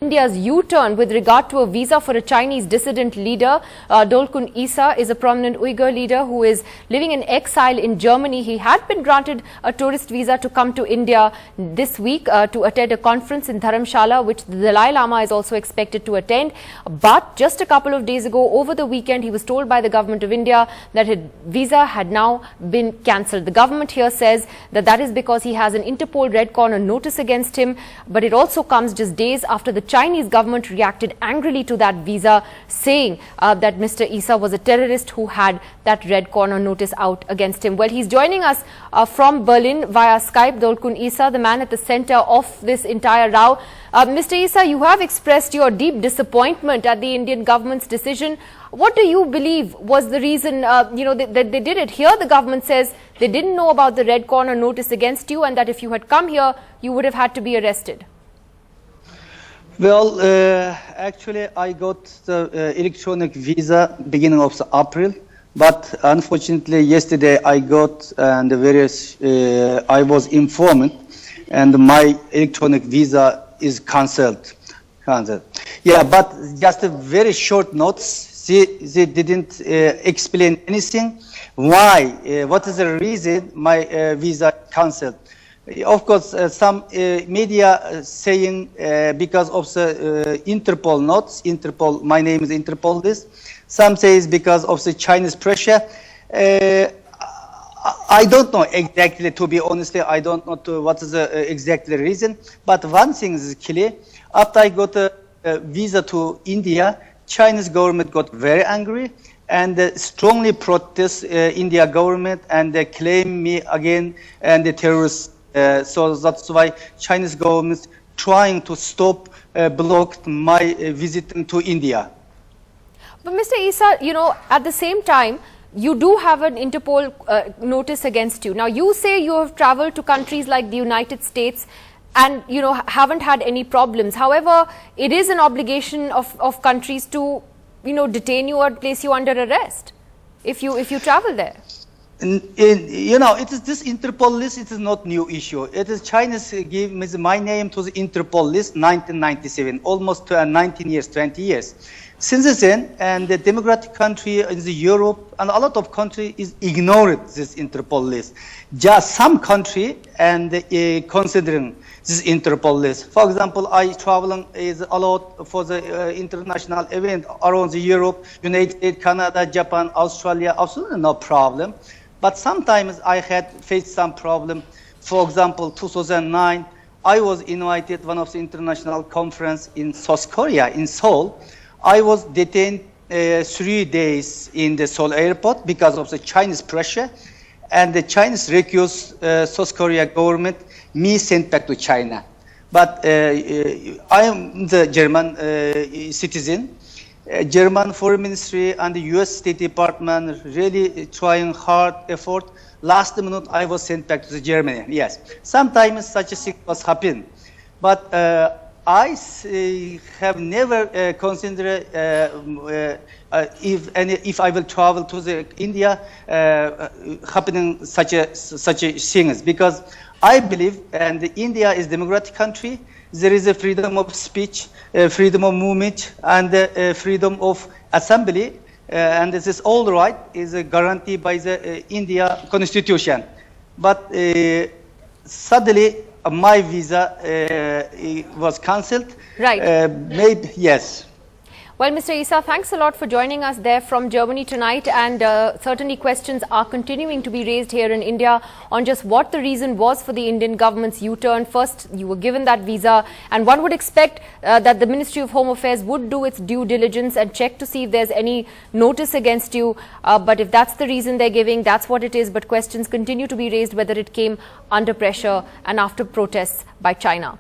India's U-turn with regard to a visa for a Chinese dissident leader. Dolkun Isa is a prominent Uyghur leader who is living in exile in Germany. He had been granted a tourist visa to come to India this week to attend a conference in Dharamshala, which the Dalai Lama is also expected to attend. But just a couple of days ago, over the weekend, he was told by the government of India that his visa had now been cancelled. The government here says that that is because he has an Interpol Red Corner notice against him, but it also comes just days after the Chinese government reacted angrily to that visa, saying that Mr. Isa was a terrorist who had that Red Corner notice out against him. Well, he's joining us from Berlin via Skype. Dolkun Isa, the man at the center of this entire row. Mr. Isa, you have expressed your deep disappointment at the Indian government's decision. What do you believe was the reason, that they did it? Here the government says they didn't know about the Red Corner notice against you and that if you had come here, you would have had to be arrested. Well, actually, I got the electronic visa beginning of April, but unfortunately, yesterday I got and I was informed, and my electronic visa is cancelled. Yeah, but just a very short notes. They didn't explain anything. Why? What is the reason my visa cancelled? Of course, some media saying because of the Interpol notes. Interpol, my name is Interpol. This. Some says because of the Chinese pressure. I don't know exactly. To be honestly, I don't know what is the exactly reason. But one thing is clear: after I got a visa to India, Chinese government got very angry and strongly protest India government, and they claim me again and the terrorists. So that's why Chinese government trying to stop, blocked my visiting to India. But Mr. Isa, at the same time, you do have an Interpol notice against you. Now, you say you have traveled to countries like the United States and, haven't had any problems. However, it is an obligation of countries to, detain you or place you under arrest if you travel there. It is this Interpol list. It is not new issue. It is China's give me my name to the Interpol list 1997, almost 19 years, 20 years. Since then, and the democratic country in Europe and a lot of countries is ignored this Interpol list. Just some country and considering this Interpol list. For example, I traveling is a lot for the international event around the Europe, United States, Canada, Japan, Australia. Absolutely no problem. But sometimes I had faced some problem. For example, 2009, I was invited one of the international conference in South Korea, in Seoul. I was detained 3 days in the Seoul airport because of the Chinese pressure, and the Chinese recused South Korea government, me sent back to China. But I am the German citizen. German Foreign Ministry and the US State Department really trying hard effort. Last minute, I was sent back to Germany. Yes, sometimes such a thing was happen, but I have never considered if I will travel to the India happening such a things, because I believe and India is a democratic country. There is a freedom of speech, freedom of movement, and freedom of assembly, and this is all right is a guarantee by the India Constitution. But suddenly my visa was cancelled. Right. Maybe yes. Well, Mr. Isa, thanks a lot for joining us there from Germany tonight, and certainly questions are continuing to be raised here in India on just what the reason was for the Indian government's U-turn. First, you were given that visa, and one would expect that the Ministry of Home Affairs would do its due diligence and check to see if there's any notice against you. But if that's the reason they're giving, that's what it is. But questions continue to be raised whether it came under pressure and after protests by China.